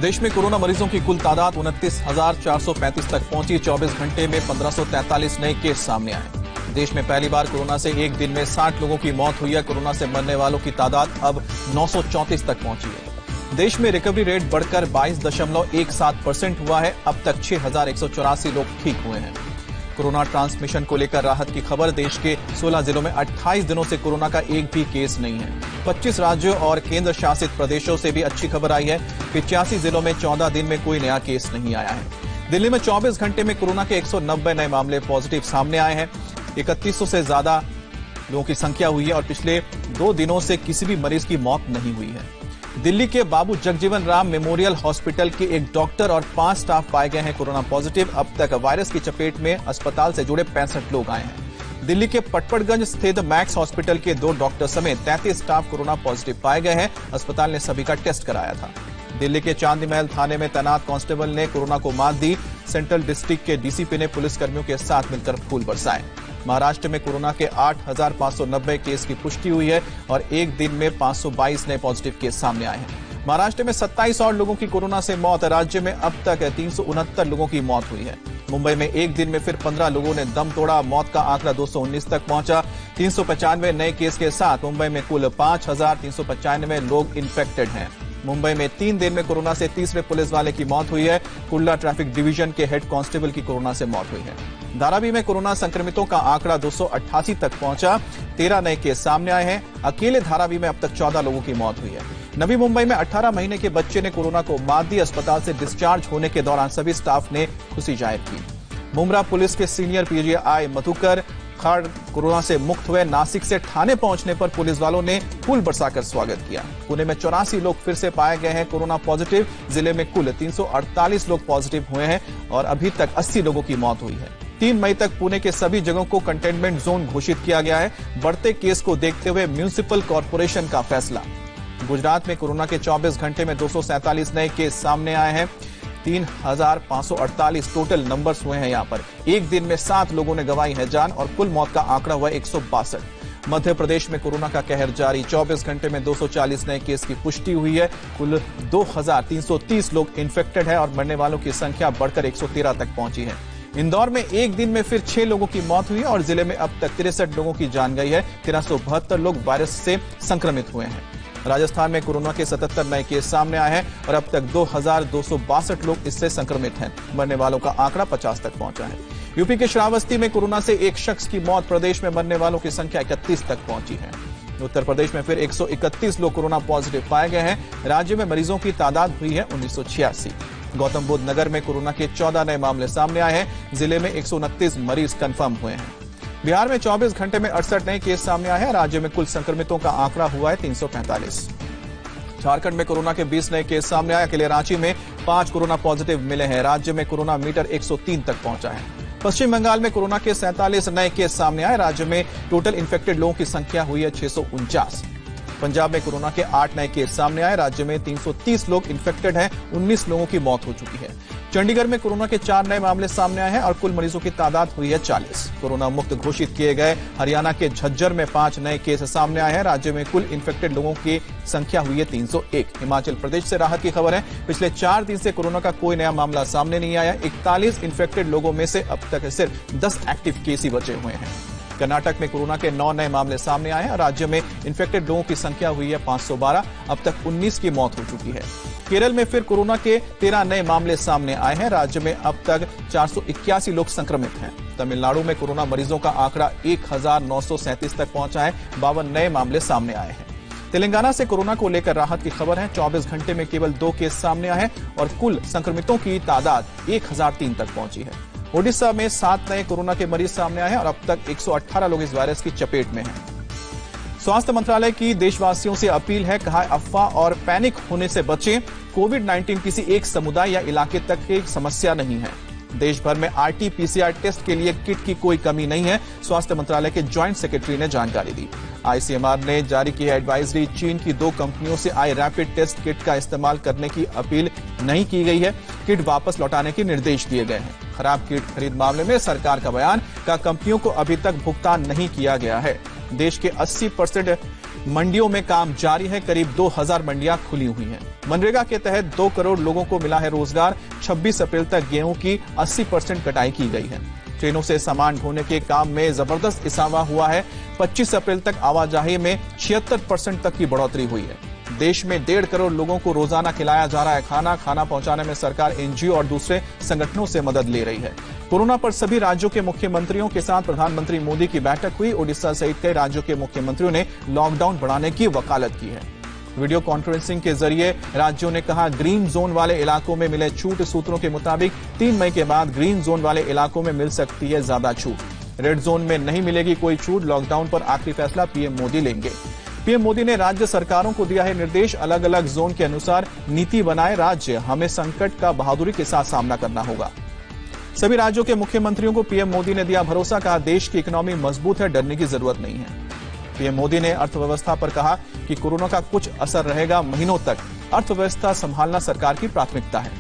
देश में कोरोना मरीजों की कुल तादाद 29,435 तक पहुंची। 24 घंटे में 1543 नए केस सामने आए। देश में पहली बार कोरोना से एक दिन में 60 लोगों की मौत हुई है। कोरोना से मरने वालों की तादाद अब 934 तक पहुंची है। देश में रिकवरी रेट बढ़कर 22.17% हुआ है। अब तक 6,184 लोग ठीक हुए हैं। कोरोना ट्रांसमिशन को लेकर राहत की खबर। देश के 16 जिलों में 28 दिनों से कोरोना का एक भी केस नहीं है। 25 राज्यों और केंद्र शासित प्रदेशों से भी अच्छी खबर आई है। 85 जिलों में 14 दिन में कोई नया केस नहीं आया है। दिल्ली में 24 घंटे में कोरोना के 190 नए मामले पॉजिटिव सामने आए हैं। 3100 से ज्यादा लोगों की संख्या हुई है और पिछले 2 दिनों से किसी भी मरीज की मौत नहीं हुई है। दिल्ली के बाबू जगजीवन राम मेमोरियल हॉस्पिटल के एक डॉक्टर और 5 स्टाफ पाए गए हैं कोरोना पॉजिटिव। अब तक वायरस की चपेट में अस्पताल से जुड़े 65 लोग आए हैं। दिल्ली के पटपड़गंज स्थित मैक्स हॉस्पिटल के 2 डॉक्टर समेत 33 स्टाफ कोरोना पॉजिटिव पाए गए हैं। अस्पताल ने सभी का टेस्ट कराया था। दिल्ली के चांदी महल थाने में तैनात कांस्टेबल ने कोरोना को मात दी। सेंट्रल डिस्ट्रिक्ट के डीसीपी ने पुलिसकर्मियों के साथ मिलकर फूल बरसाए। महाराष्ट्र में कोरोना के 8,590 केस की पुष्टि हुई है और एक दिन में 522 नए पॉजिटिव केस सामने आए हैं। महाराष्ट्र में 27 और लोगों की कोरोना से मौत। राज्य में अब तक 369 लोगों की मौत हुई है। मुंबई में एक दिन में फिर 15 लोगों ने दम तोड़ा। मौत का आंकड़ा 219 तक पहुंचा। 395 नए केस के साथ मुंबई में कुल 5,395 लोग इन्फेक्टेड हैं। मुंबई में 3 दिन में कोरोना से तीसरे पुलिस वाले की मौत हुई है। कुर्ला ट्रैफिक डिवीजन के हेड कांस्टेबल की कोरोना से मौत हुई है। धारावी में कोरोना संक्रमितों का आंकड़ा 288 तक पहुंचा। 13 नए केस सामने आए हैं। अकेले धारावी में अब तक 14 लोगों की मौत हुई है। नवी मुंबई में 18 महीने के बच्चे ने कोरोना को मात दी। अस्पताल से डिस्चार्ज होने के दौरान सभी स्टाफ ने खुशी जाहिर की। मुंब्रा पुलिस के सीनियर पीजीआई मधुकर खाड़ कोरोना से मुक्त हुए। नासिक से ठाणे पहुंचने पर पुलिस वालों ने फूल बरसाकर स्वागत किया। पुणे में 84 लोग फिर से पाए गए हैं कोरोना पॉजिटिव। जिले में कुल 348 लोग पॉजिटिव हुए हैं और अभी तक 80 लोगों की मौत हुई है। 3 मई तक पुणे के सभी जगहों को कंटेनमेंट जोन घोषित किया गया है। बढ़ते केस को देखते हुए म्युनिसिपल कॉर्पोरेशन का फैसला। गुजरात में कोरोना के 24 घंटे में 247 नए केस सामने आए हैं। 3,548 टोटल नंबर्स हुए हैं। यहां पर एक दिन में 7 लोगों ने गंवाई है जान और कुल मौत का आंकड़ा हुआ 162। मध्य प्रदेश में कोरोना का कहर जारी। 24 घंटे में 240 नए केस की पुष्टि हुई है। कुल 2,330 लोग इन्फेक्टेड है और मरने वालों की संख्या बढ़कर 113 तक पहुंची है। इंदौर में एक दिन में फिर 6 लोगों की मौत हुई है और जिले में अब तक 63 लोगों की जान गई है। 1372 लोग वायरस से संक्रमित हुए हैं। राजस्थान में कोरोना के 77 नए केस सामने आए हैं और अब तक 2,262 लोग इससे संक्रमित हैं। मरने वालों का आंकड़ा 50 तक पहुंचा है। यूपी के श्रावस्ती में कोरोना से एक शख्स की मौत। प्रदेश में मरने वालों की संख्या 31 तक पहुंची है। उत्तर प्रदेश में फिर 131 लोग कोरोना पॉजिटिव पाए गए हैं। राज्य में मरीजों की तादाद हुई है 1986। गौतम बुद्ध नगर में कोरोना के 14 नए मामले सामने आए हैं। जिले में 129 मरीज कंफर्म हुए हैं। बिहार में 24 घंटे में 68 नए केस सामने आए हैं। राज्य में कुल संक्रमितों का आंकड़ा हुआ है 345। झारखंड में कोरोना के 20 नए केस सामने आए। अकेले रांची में 5 कोरोना पॉजिटिव मिले हैं। राज्य में कोरोना मीटर 103 तक पहुंचा है। पश्चिम बंगाल में कोरोना के 47 नए केस सामने आए। राज्य में टोटल इन्फेक्टेड लोगों की संख्या हुई है 649। पंजाब में कोरोना के 8 नए केस सामने आए। राज्य में 330 लोग इन्फेक्टेड हैं। 19 लोगों की मौत हो चुकी है। चंडीगढ़ में कोरोना के 4 नए मामले सामने आए हैं और कुल मरीजों की तादाद हुई है 40। कोरोना मुक्त घोषित किए गए हरियाणा के झज्जर में 5 नए केस सामने आए हैं। राज्य में कुल इन्फेक्टेड लोगों की संख्या हुई है 301। हिमाचल प्रदेश से राहत की खबर है। पिछले 4 दिन से कोरोना का कोई नया मामला सामने नहीं आया। 41 इन्फेक्टेड लोगों में से अब तक सिर्फ 10 एक्टिव केस ही बचे हुए हैं। कर्नाटक में कोरोना के 9 नए मामले सामने आए हैं। राज्य में इन्फेक्टेड लोगों की संख्या हुई है 512। अब तक 19 की मौत हो चुकी है। केरल में फिर कोरोना के 13 नए मामले सामने आए हैं। राज्य में अब तक 481 लोग संक्रमित हैं। तमिलनाडु में कोरोना मरीजों का आंकड़ा 1,937 तक पहुंचा है। 52 नए मामले सामने आए हैं। तेलंगाना से कोरोना को लेकर राहत की खबर है। 24 घंटे में केवल 2 केस सामने आए हैं और कुल संक्रमितों की तादाद 1003 तक पहुंची है। ओडिशा में 7 नए कोरोना के मरीज सामने आए हैं और अब तक 118 लोग इस वायरस की चपेट में हैं। स्वास्थ्य मंत्रालय की देशवासियों से अपील है। कहा है अफवाह और पैनिक होने से बचें। कोविड-19 किसी एक समुदाय या इलाके तक की समस्या नहीं है। देश भर में आरटी-पीसीआर टेस्ट के लिए किट की कोई कमी नहीं है। स्वास्थ्य मंत्रालय के ज्वाइंट सेक्रेटरी ने जानकारी दी। आईसीएमआर ने जारी की एडवाइजरी। चीन की 2 कंपनियों से आए रैपिड टेस्ट किट का इस्तेमाल करने की अपील नहीं की गई है। किट वापस लौटाने के निर्देश दिए गए हैं। खराब किट खरीद मामले में सरकार का बयान। कंपनियों को अभी तक भुगतान नहीं किया गया है। देश के 80% मंडियों में काम जारी है। करीब 2000 मंडियां खुली हुई हैं। मनरेगा के तहत 2 करोड़ लोगों को मिला है रोजगार। 26 अप्रैल तक गेहूं की 80% कटाई की गई है। ट्रेनों से सामान ढोने के काम में जबरदस्त इजाफा हुआ है। 25 अप्रैल तक आवाजाही में 76% तक की बढ़ोतरी हुई है। देश में 1.5 करोड़ लोगों को रोजाना खिलाया जा रहा है खाना पहुंचाने में सरकार एनजीओ और दूसरे संगठनों से मदद ले रही है। कोरोना पर सभी राज्यों के मुख्यमंत्रियों के साथ प्रधानमंत्री मोदी की बैठक हुई। ओडिशा सहित कई राज्यों के मुख्यमंत्रियों ने लॉकडाउन बढ़ाने की वकालत की है। वीडियो कॉन्फ्रेंसिंग के जरिए राज्यों ने कहा, ग्रीन जोन वाले इलाकों में मिले छूट। सूत्रों के मुताबिक 3 मई के बाद ग्रीन जोन वाले इलाकों में मिल सकती है ज्यादा छूट। रेड जोन में नहीं मिलेगी कोई छूट। लॉकडाउन पर आखिरी फैसला पीएम मोदी लेंगे। पीएम मोदी ने राज्य सरकारों को दिया है निर्देश, अलग अलग जोन के अनुसार नीति बनाए राज्य। हमें संकट का बहादुरी के साथ सामना करना होगा। सभी राज्यों के मुख्यमंत्रियों को पीएम मोदी ने दिया भरोसा। कहा, देश की इकोनॉमी मजबूत है, डरने की जरूरत नहीं है। पीएम मोदी ने अर्थव्यवस्था पर कहा कि कोरोना का कुछ असर रहेगा महीनों तक। अर्थव्यवस्था संभालना सरकार की प्राथमिकता है।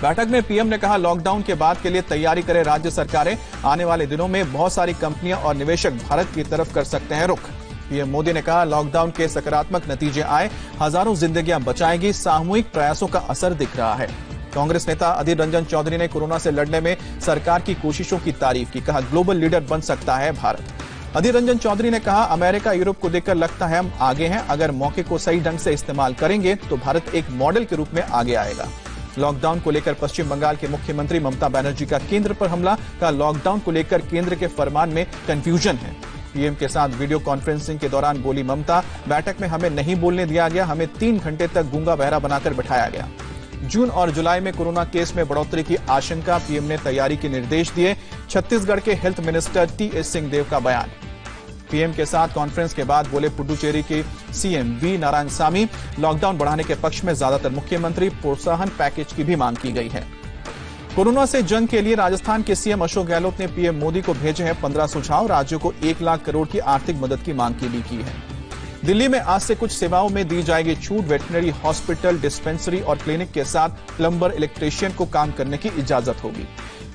बैठक में पीएम ने कहा, लॉकडाउन के बाद के लिए तैयारी करें राज्य सरकारें। आने वाले दिनों में बहुत सारी कंपनियां और निवेशक भारत की तरफ कर सकते हैं रुख। पीएम मोदी ने कहा, लॉकडाउन के सकारात्मक नतीजे आए, हजारों जिंदगियां बचाएगी। सामूहिक प्रयासों का असर दिख रहा है। कांग्रेस नेता अधीर रंजन चौधरी ने कोरोना से लड़ने में सरकार की कोशिशों की तारीफ की। कहा, ग्लोबल लीडर बन सकता है भारत। अधीर रंजन चौधरी ने कहा, अमेरिका यूरोप को देखकर लगता है हम आगे हैं। अगर मौके को सही ढंग से इस्तेमाल करेंगे तो भारत एक मॉडल के रूप में आगे आएगा। लॉकडाउन को लेकर पश्चिम बंगाल के मुख्यमंत्री ममता बनर्जी का केंद्र पर हमला। कहा, लॉकडाउन को लेकर केंद्र के फरमान में कंफ्यूजन है। पीएम के साथ वीडियो कॉन्फ्रेंसिंग के दौरान बोली ममता, बैठक में हमें नहीं बोलने दिया गया, हमें 3 घंटे तक गूंगा बहरा बनाकर बिठाया गया। जून और जुलाई में कोरोना केस में बढ़ोतरी की आशंका, पीएम ने तैयारी के निर्देश दिए। छत्तीसगढ़ के हेल्थ मिनिस्टर टीएस सिंहदेव का बयान। पीएम के साथ कॉन्फ्रेंस के बाद बोले पुडुचेरी के सीएम वी नारायणसामी। लॉकडाउन बढ़ाने के पक्ष में ज्यादातर मुख्यमंत्री। प्रोत्साहन पैकेज की भी मांग की गई है। कोरोना से जंग के लिए राजस्थान के सीएम अशोक गहलोत ने पीएम मोदी को भेजे हैं 15 सुझाव। राज्यों को 1 लाख करोड़ की आर्थिक मदद की मांग की है। दिल्ली में आज से कुछ सेवाओं में दी जाएगी छूट। वेटरनरी हॉस्पिटल, डिस्पेंसरी और क्लिनिक के साथ प्लम्बर, इलेक्ट्रीशियन को काम करने की इजाजत होगी।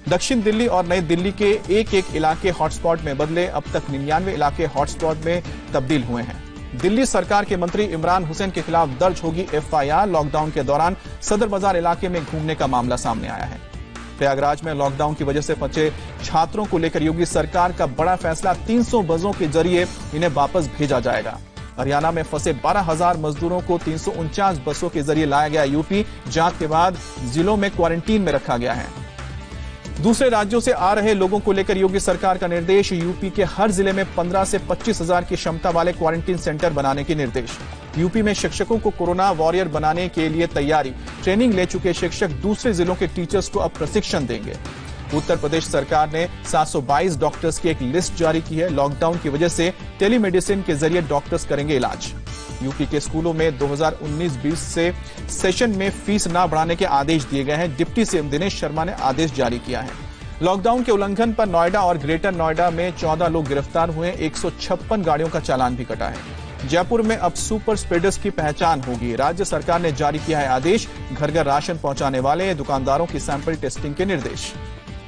दक्षिण दिल्ली और नई दिल्ली के एक इलाके हॉटस्पॉट में बदले। अब तक 99 इलाके हॉटस्पॉट में तब्दील हुए हैं। दिल्ली सरकार के मंत्री इमरान हुसैन के खिलाफ दर्ज होगी एफआईआर। लॉकडाउन के दौरान सदर बाजार इलाके में घूमने का मामला सामने आया है। प्रयागराज में लॉकडाउन की वजह से फंसे छात्रों को लेकर योगी सरकार का बड़ा फैसला। 300 बसों के जरिए इन्हें वापस भेजा जाएगा। हरियाणा में फंसे 12,000 मजदूरों को 349 बसों के जरिए लाया गया यूपी। जांच के बाद जिलों में क्वारंटीन में रखा गया है। दूसरे राज्यों से आ रहे लोगों को लेकर योगी सरकार का निर्देश। यूपी के हर जिले में 15 से 25,000 की क्षमता वाले क्वारंटीन सेंटर बनाने के निर्देश। यूपी में शिक्षकों को कोरोना वॉरियर बनाने के लिए तैयारी। ट्रेनिंग ले चुके शिक्षक दूसरे जिलों के टीचर्स को अब प्रशिक्षण देंगे। उत्तर प्रदेश सरकार ने 722 डॉक्टर्स की एक लिस्ट जारी की है। लॉकडाउन की वजह से टेलीमेडिसिन के जरिए डॉक्टर्स करेंगे इलाज। यूपी के स्कूलों में 2019-20 से सेशन में फीस न बढ़ाने के आदेश दिए गए हैं। डिप्टी सीएम दिनेश शर्मा ने आदेश जारी किया है। लॉकडाउन के उल्लंघन पर नोएडा और ग्रेटर नोएडा में 14 लोग गिरफ्तार हुए। 156 गाड़ियों का चालान भी कटा है। जयपुर में अब सुपर स्प्रेडर्स की पहचान होगी। राज्य सरकार ने जारी किया है आदेश। घर घर राशन पहुंचाने वाले दुकानदारों की सैंपल टेस्टिंग के निर्देश।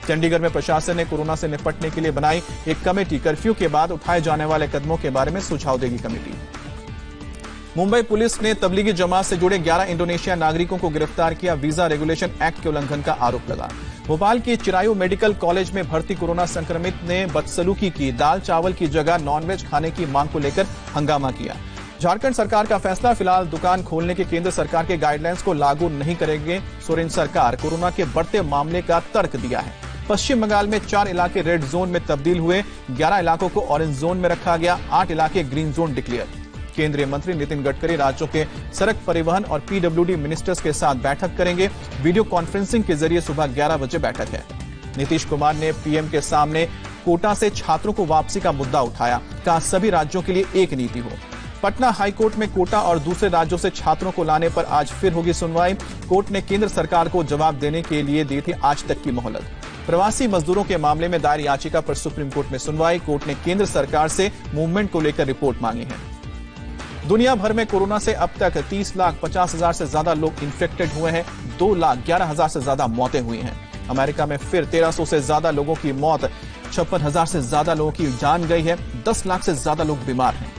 चंडीगढ़ में प्रशासन ने कोरोना से निपटने के लिए बनाई एक कमेटी। कर्फ्यू के बाद उठाए जाने वाले कदमों के बारे में सुझाव देगी कमेटी। मुंबई पुलिस ने तबलीगी जमात से जुड़े 11 इंडोनेशिया नागरिकों को गिरफ्तार किया। वीजा रेगुलेशन एक्ट के उल्लंघन का आरोप लगा। भोपाल के चिरायू मेडिकल कॉलेज में भर्ती कोरोना संक्रमित ने बदसलूकी की। दाल चावल की जगह नॉनवेज खाने की मांग को लेकर हंगामा किया। झारखंड सरकार का फैसला, फिलहाल दुकान खोलने के केंद्र सरकार के गाइडलाइंस को लागू नहीं करेंगे। सोरेन सरकार कोरोना के बढ़ते मामले का तर्क दिया है। पश्चिम बंगाल में 4 इलाके रेड जोन में तब्दील हुए। 11 इलाकों को ऑरेंज जोन में रखा गया। 8 इलाके ग्रीन जोन डिक्लेयर। केंद्रीय मंत्री नितिन गडकरी राज्यों के सड़क परिवहन और पीडब्ल्यूडी मिनिस्टर्स के साथ बैठक करेंगे। वीडियो कॉन्फ्रेंसिंग के जरिए सुबह 11 बजे बैठक है। नीतीश कुमार ने पीएम के सामने कोटा से छात्रों को वापसी का मुद्दा उठाया। कहा, सभी राज्यों के लिए एक नीति हो। पटना हाईकोर्ट में कोटा और दूसरे राज्यों से छात्रों को लाने पर आज फिर होगी सुनवाई। कोर्ट ने केंद्र सरकार को जवाब देने के लिए दी थी आज तक की मोहलत। प्रवासी मजदूरों के मामले में दायर याचिका पर सुप्रीम कोर्ट में सुनवाई। कोर्ट ने केंद्र सरकार से मूवमेंट को लेकर रिपोर्ट मांगी है। दुनिया भर में कोरोना से अब तक 30,50,000 से ज्यादा लोग इन्फेक्टेड हुए हैं। 2,11,000 से ज्यादा मौतें हुई हैं। अमेरिका में फिर 1300 से ज्यादा लोगों की मौत। 56,000 से ज्यादा लोगों की जान गई है, 10 लाख से ज्यादा लोग बीमार हैं।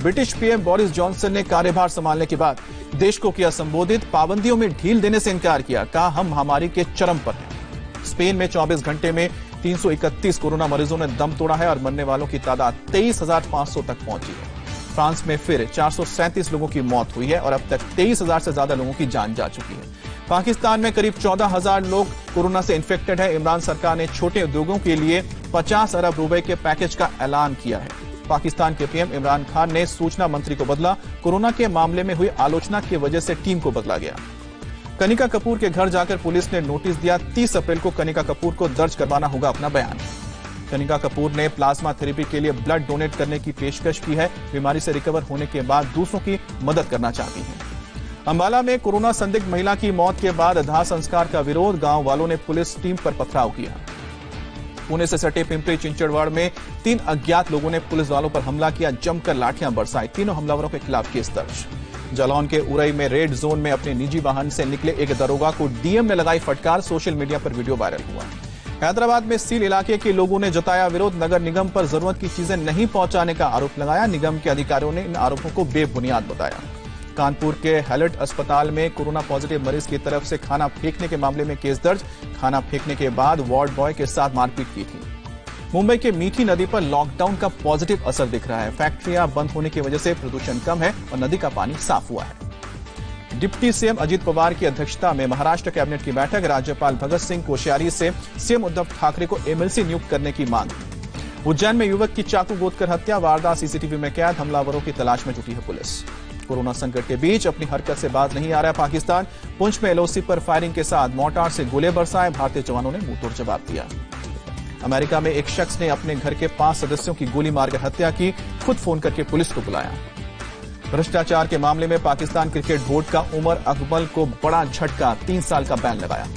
ब्रिटिश पीएम बोरिस जॉनसन ने कार्यभार संभालने के बाद देश को किया संबोधित, पाबंदियों में ढील देने से इनकार किया, कहा हम महामारी के चरम पर हैं। स्पेन में 24 घंटे में 331 कोरोना मरीजों ने दम तोड़ा है और मरने वालों की तादाद 23,500 तक पहुंची है। फ्रांस में फिर 437 लोगों की मौत हुई है और अब तक 23,000 से ज्यादा लोगों की जान जा चुकी है। पाकिस्तान में करीब 14,000 लोग कोरोना से इन्फेक्टेड है। इमरान सरकार ने छोटे उद्योगों के लिए 50 अरब रुपए के पैकेज का ऐलान किया है। पाकिस्तान के पीएम इमरान खान ने सूचना मंत्री को बदला, कोरोना के मामले में हुई आलोचना की वजह से टीम को बदला गया। कनिका कपूर के घर जाकर पुलिस ने नोटिस दिया, 30 अप्रैल को कनिका कपूर को दर्ज करवाना होगा अपना बयान। कनिका कपूर ने प्लाज्मा थेरेपी के लिए ब्लड डोनेट करने की पेशकश की है। बीमारी से रिकवर होने के बाद दूसरों की मदद करना चाहती हैं। अंबाला में कोरोना संदिग्ध महिला की मौत के बाद दाह संस्कार का विरोध, गांव वालों ने पुलिस टीम पर पथराव किया। पुणे से सटे पिंपरी चिंचड़वाड़ में 3 अज्ञात लोगों ने पुलिस वालों पर हमला किया, जमकर लाठियां बरसाई। तीनों हमलावरों के खिलाफ केस दर्ज। जालौन के उरई में रेड जोन में अपने निजी वाहन से निकले एक दरोगा को डीएम ने लगाई फटकार, सोशल मीडिया पर वीडियो वायरल हुआ। हैदराबाद में सील इलाके के लोगों ने जताया विरोध, नगर निगम पर जरूरत की चीजें नहीं पहुंचाने का आरोप लगाया। निगम के अधिकारियों ने इन आरोपों को बेबुनियाद बताया। कानपुर के हैलट अस्पताल में कोरोना पॉजिटिव मरीज की तरफ से खाना फेंकने के मामले में केस दर्ज। खाना फेंकने के बाद वार्ड बॉय के साथ मारपीट की थी। मुंबई के मीठी नदी पर लॉकडाउन का पॉजिटिव असर दिख रहा है। फैक्ट्रियां बंद होने की वजह से प्रदूषण कम है और नदी का पानी साफ हुआ है। डिप्टी सीएम अजित पवार की अध्यक्षता में महाराष्ट्र कैबिनेट की बैठक, राज्यपाल भगत सिंह कोश्यारी से सीएम उद्धव ठाकरे को एमएलसी नियुक्त करने की मांग। उज्जैन में युवक की चाकू गोदकर हत्या, वारदात सीसीटीवी में कैद, हमलावरों की तलाश में जुटी है पुलिस। कोरोना संकट के बीच अपनी हरकत से बाज नहीं आ रहा पाकिस्तान। पुंछ में एलओसी पर फायरिंग के साथ मोर्टार से गोले बरसाए, भारतीय जवानों ने मुंहतोड़ जवाब दिया। अमेरिका में एक शख्स ने अपने घर के 5 सदस्यों की गोली मारकर हत्या की, खुद फोन करके पुलिस को बुलाया। भ्रष्टाचार के मामले में पाकिस्तान क्रिकेट बोर्ड का उमर अकमल को बड़ा झटका, 3 साल का बैन लगाया।